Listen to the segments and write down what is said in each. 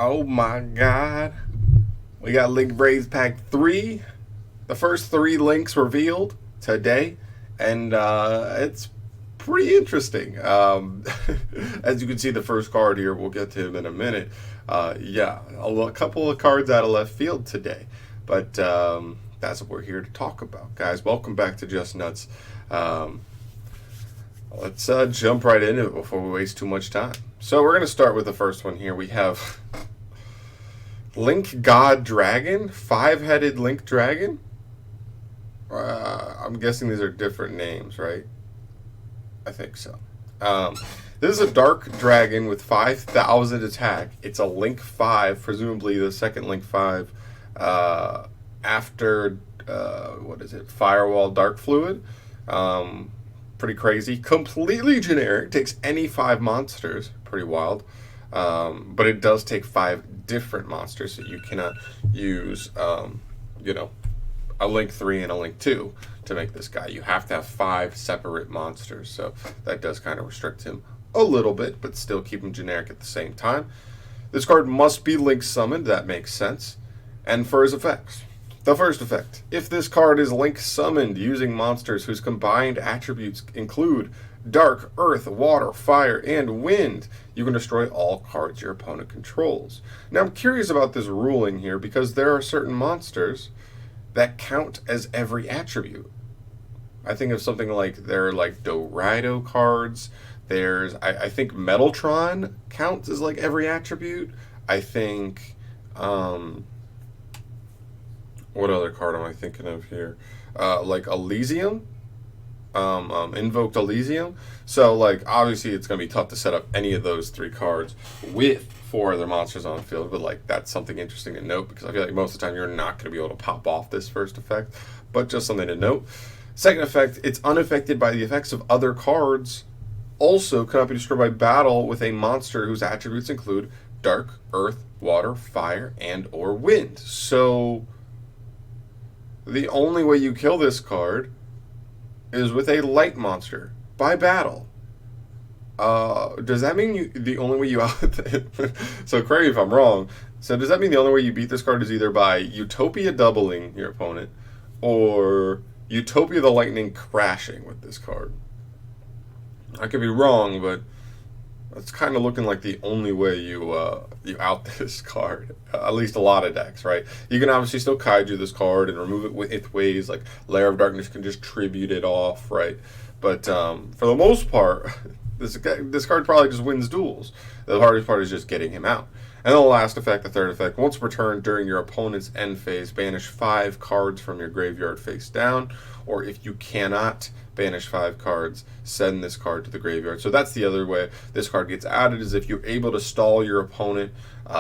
Oh my god. We got Link Braids Pack 3. The first 3 links revealed today. And it's pretty interesting. As you can see, the first card here, we'll get to him in a minute. Yeah, a couple of cards out of left field today. But that's what we're here to talk about. Guys, welcome back to Just Nuts. Let's jump right into it before we waste too much time. So we're going to start with the first one here. We have Link God Dragon, 5-headed Link Dragon. I'm guessing these are different names, right? I think so. This is a dark dragon with 5,000 attack. It's a Link 5, presumably the second Link 5 after, what is it, Firewall Dark Fluid. Pretty crazy. Completely generic. Takes any 5 monsters. Pretty wild. But it does take 5 different monsters, so you cannot use, a Link 3 and a Link 2 to make this guy. You have to have 5 separate monsters, so that does kind of restrict him a little bit, but still keep him generic at the same time. This card must be Link summoned. That makes sense. And for his effects. The first effect. If this card is Link summoned using monsters whose combined attributes include Dark, Earth, Water, Fire, and Wind, you can destroy all cards your opponent controls. Now I'm curious about this ruling here because there are certain monsters that count as every attribute. I think of something like they're like Dorado cards. There's I think Metaltron counts as like every attribute. I think what other card am I thinking of here? Like Elysium, Invoked Elysium. So like obviously it's gonna be tough to set up any of those 3 cards with 4 other monsters on the field, but like that's something interesting to note because I feel like most of the time you're not gonna be able to pop off this first effect, but just something to note. Second effect, it's unaffected by the effects of other cards. Also cannot be destroyed by battle with a monster whose attributes include Dark, Earth, Water, Fire, and or Wind. So the only way you kill this card is with a light monster by battle. Does that mean the only way you out? So correct me if I'm wrong. So does that mean the only way you beat this card is either by Utopia doubling your opponent, or Utopia the Lightning crashing with this card? I could be wrong, but it's kind of looking like the only way you out this card. At least a lot of decks, right? You can obviously still kaiju this card and remove it with ways like Lair of Darkness can just tribute it off, right? But for the most part, this card probably just wins duels. The hardest part is just getting him out. And then the last effect, the third effect, once per turn during your opponent's end phase, banish 5 cards from your graveyard face down, or if you cannot banish 5 cards, send this card to the graveyard. So that's the other way this card gets added, is if you're able to stall your opponent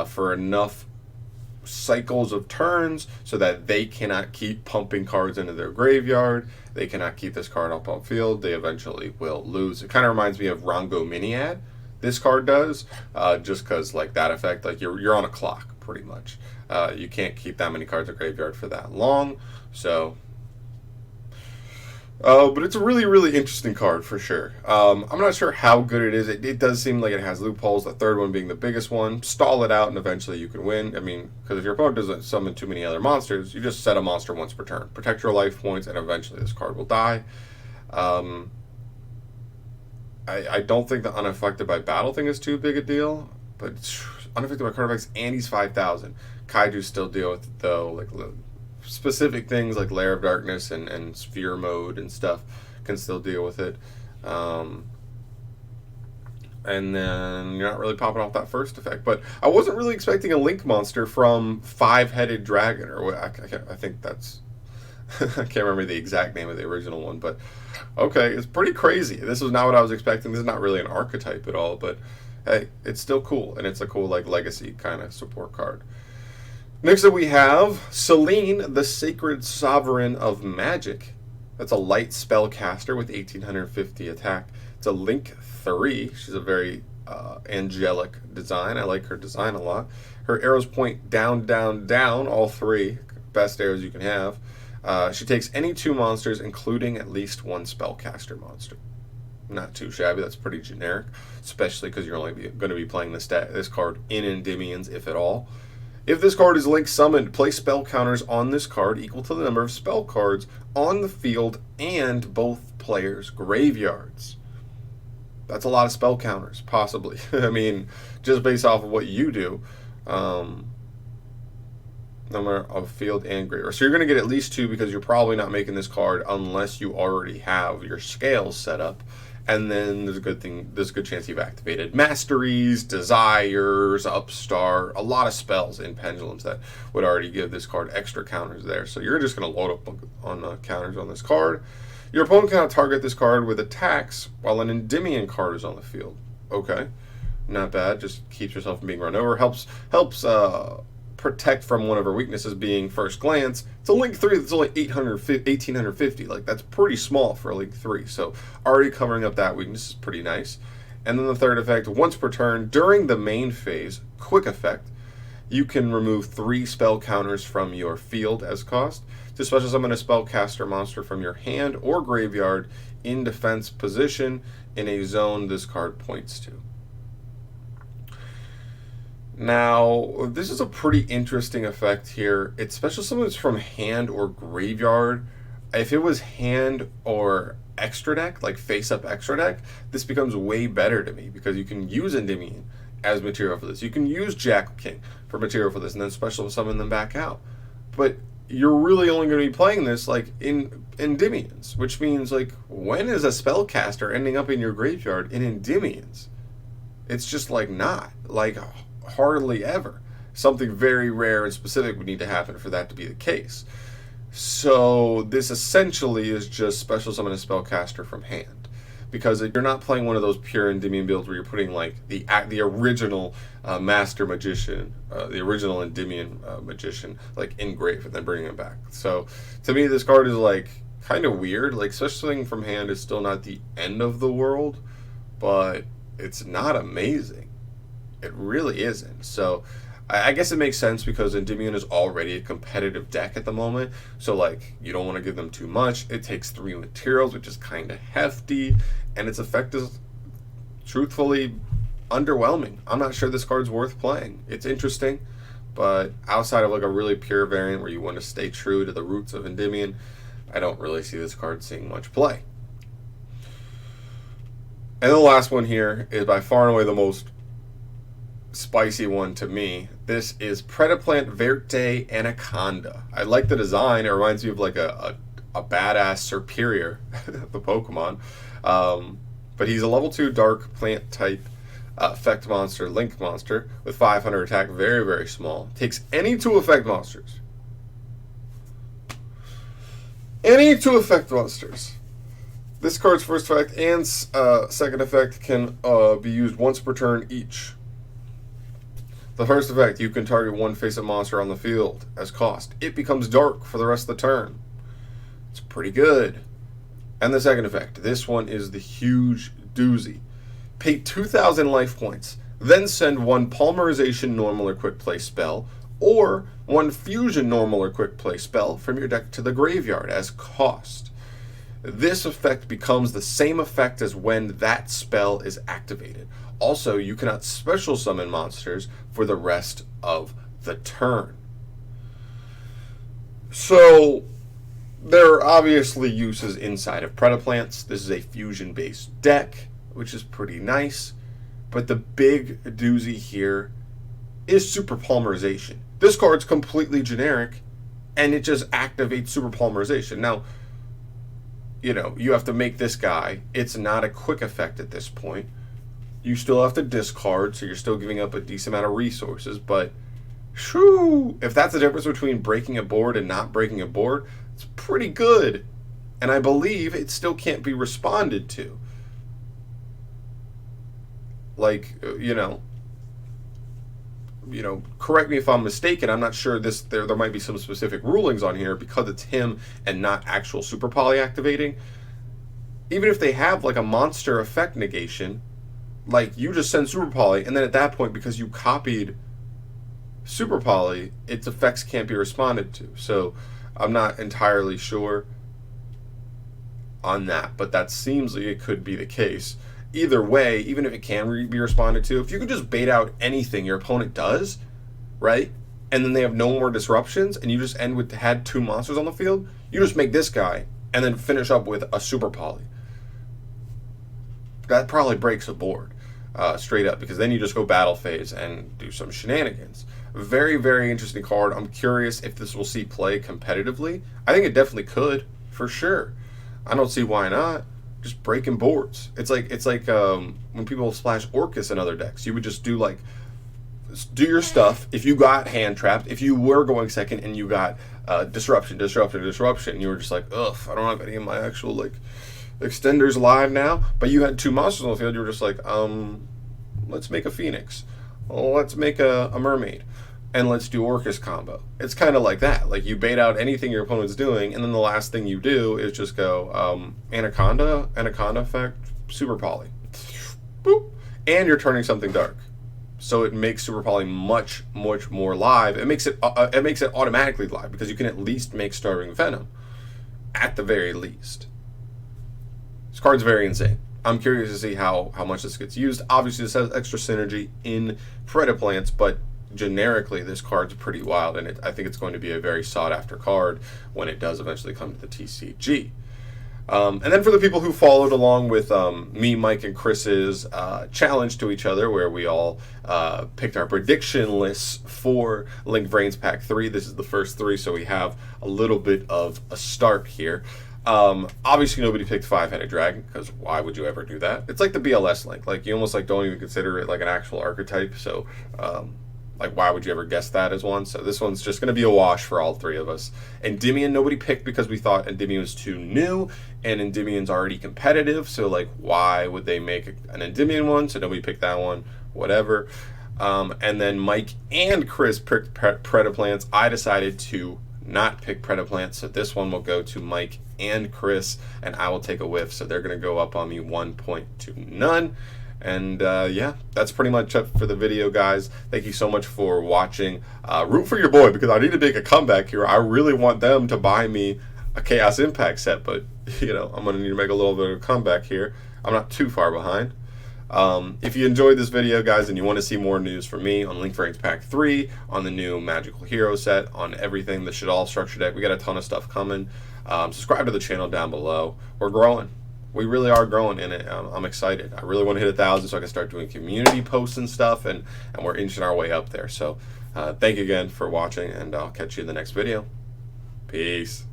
for enough cycles of turns so that they cannot keep pumping cards into their graveyard, they cannot keep this card up on field, they eventually will lose. It kind of reminds me of Rongo Miniad. This card does, just because like that effect, like you're on a clock pretty much. You can't keep that many cards in the graveyard for that long. So, but it's a really, really interesting card for sure. I'm not sure how good it is. It does seem like it has loopholes. The third one being the biggest one. Stall it out and eventually you can win. I mean, because if your opponent doesn't summon too many other monsters, you just set a monster once per turn. Protect your life points, and eventually this card will die. I don't think the unaffected by battle thing is too big a deal, but unaffected by card effects, and he's 5,000. Kaiju still deal with it though, like specific things like Lair of Darkness and Sphere Mode and stuff can still deal with it. And then you're not really popping off that first effect. But I wasn't really expecting a Link monster from 5-headed Dragon, or I think that's... I can't remember the exact name of the original one, but okay, it's pretty crazy. This was not what I was expecting. This is not really an archetype at all, but hey, it's still cool, and it's a cool like legacy kind of support card. Next up we have Celine, the Sacred Sovereign of Magic. That's a light spellcaster with 1,850 attack. It's a Link 3. She's a very angelic design. I like her design a lot. Her arrows point down, down, down, all 3. Best arrows you can have. She takes any 2 monsters, including at least 1 spellcaster monster. Not too shabby. That's pretty generic, especially because you're only going to be playing this card in Endymions, if at all. If this card is link summoned, place spell counters on this card equal to the number of spell cards on the field and both players' graveyards. That's a lot of spell counters, possibly. I mean, just based off of what you do. Number of field and graveyard. So you're going to get at least 2 because you're probably not making this card unless you already have your scales set up. And then there's a good chance you've activated Masteries, Desires, Upstart, a lot of spells in Pendulums that would already give this card extra counters there. So you're just going to load up on counters on this card. Your opponent cannot target this card with attacks while an Endymion card is on the field. Okay, not bad. Just keeps yourself from being run over. Helps protect from one of her weaknesses being First Glance. It's a Link 3 that's only 1850. Like, that's pretty small for a Link 3. So already covering up that weakness is pretty nice. And then the third effect, once per turn, during the main phase, quick effect, you can remove 3 spell counters from your field as cost. To special summon a spellcaster monster from your hand or graveyard in defense position in a zone this card points to. Now, this is a pretty interesting effect here. It's special summons from hand or graveyard. If it was hand or extra deck, like face-up extra deck, this becomes way better to me because you can use Endymion as material for this. You can use Jackal King for material for this and then special summon them back out. But you're really only going to be playing this like in Endymions, which means like when is a spellcaster ending up in your graveyard in Endymions? It's just like not. Like hardly ever. Something very rare and specific would need to happen for that to be the case. So this essentially is just special summon a spellcaster from hand, because you're not playing one of those pure Endymion builds where you're putting like the original Master Magician, the original Endymion Magician, like in grave and then bringing it back. So to me, this card is like kind of weird. Like special summoning from hand is still not the end of the world, but it's not amazing. It really isn't. So I guess it makes sense because Endymion is already a competitive deck at the moment. So like you don't want to give them too much. It takes 3 materials, which is kind of hefty, and its effect is truthfully underwhelming. I'm not sure this card's worth playing. It's interesting, but outside of like a really pure variant where you want to stay true to the roots of Endymion, I don't really see this card seeing much play. And the last one here is by far and away the most spicy one to me. This is Predaplant Verte Anaconda. I like the design. It reminds me of like a badass Superior, the Pokemon. But he's a level 2 dark plant type effect monster, link monster with 500 attack, very, very small. Takes any 2 effect monsters. Any 2 effect monsters. This card's first effect and second effect can be used once per turn each. The first effect, you can target one face-up monster on the field as cost. It becomes dark for the rest of the turn. It's pretty good. And the second effect, this one is the huge doozy. Pay 2,000 life points, then send 1 Polymerization normal or quick play spell, or 1 Fusion normal or quick play spell from your deck to the graveyard as cost. This effect becomes the same effect as when that spell is activated. Also, you cannot special summon monsters for the rest of the turn. So, there are obviously uses inside of Predaplants. This is a fusion-based deck, which is pretty nice. But the big doozy here is Super Polymerization. This card's completely generic, and it just activates Super Polymerization. Now, you know, you have to make this guy. It's not a quick effect at this point. You still have to discard, so you're still giving up a decent amount of resources, but shoo, if that's the difference between breaking a board and not breaking a board, it's pretty good. And I believe it still can't be responded to. Like, you know, correct me if I'm mistaken. I'm not sure there might be some specific rulings on here because it's him and not actual super poly activating. Even if they have like a monster effect negation, like you just send super poly, and then at that point, because you copied super poly, its effects can't be responded to. So I'm not entirely sure. on that, but that seems like it could be the case. Either way, even if it can be responded to, if you could just bait out anything your opponent does, right, and then they have no more disruptions, and you just end with had 2 monsters on the field, you just make this guy, and then finish up with a super poly. That probably breaks the board, straight up, because then you just go battle phase and do some shenanigans. Very, very interesting card. I'm curious if this will see play competitively. I think it definitely could, for sure. I don't see why not. Just breaking boards. It's like when people splash Orcus in other decks. You would just do your stuff. If you got hand trapped, if you were going second and you got disruption, you were just like, ugh, I don't have any of my actual extenders live now. But you had 2 monsters on the field. You were just like, let's make a Phoenix. Let's make a Mermaid. And let's do Orcus combo. It's kind of like that. Like, you bait out anything your opponent's doing, and then the last thing you do is just go Anaconda effect, super poly. Boop. And you're turning something dark. So it makes super poly much, much more live. It makes it automatically live, because you can at least make Starving Venom. At the very least. This card's very insane. I'm curious to see how much this gets used. Obviously, this has extra synergy in Predaplants, but generically, this card's pretty wild, and I think it's going to be a very sought-after card when it does eventually come to the TCG. And then for the people who followed along with me, Mike, and Chris's challenge to each other, where we all picked our prediction lists for Link Vrains Pack 3. This is the first 3, so we have a little bit of a start here. Obviously, nobody picked Five-Headed Dragon, because why would you ever do that? It's like the BLS Link. Like, you almost don't even consider it like an actual archetype, so why would you ever guess that as one? So this one's just going to be a wash for all 3 of us. Endymion, nobody picked because we thought Endymion was too new, and Endymion's already competitive, so, why would they make an Endymion one? So nobody picked that one, whatever. And then Mike and Chris picked Predaplants. I decided to not pick Predaplants, so this one will go to Mike and Chris, and I will take a whiff, so they're going to go up on me 1 point to none. And yeah, that's pretty much it for the video, guys. Thank you so much for watching. Root for your boy, because I need to make a comeback here. I really want them to buy me a Chaos Impact set, but I'm going to need to make a little bit of a comeback here. I'm not too far behind. If you enjoyed this video, guys, and you want to see more news from me on Link Vrains Pack 3, on the new Magical Hero set, on everything, the Shaddoll structure deck, we got a ton of stuff coming. Subscribe to the channel down below. We're growing. We really are growing in it. I'm excited. I really want to hit 1,000 so I can start doing community posts and stuff, and we're inching our way up there. So thank you again for watching, and I'll catch you in the next video. Peace.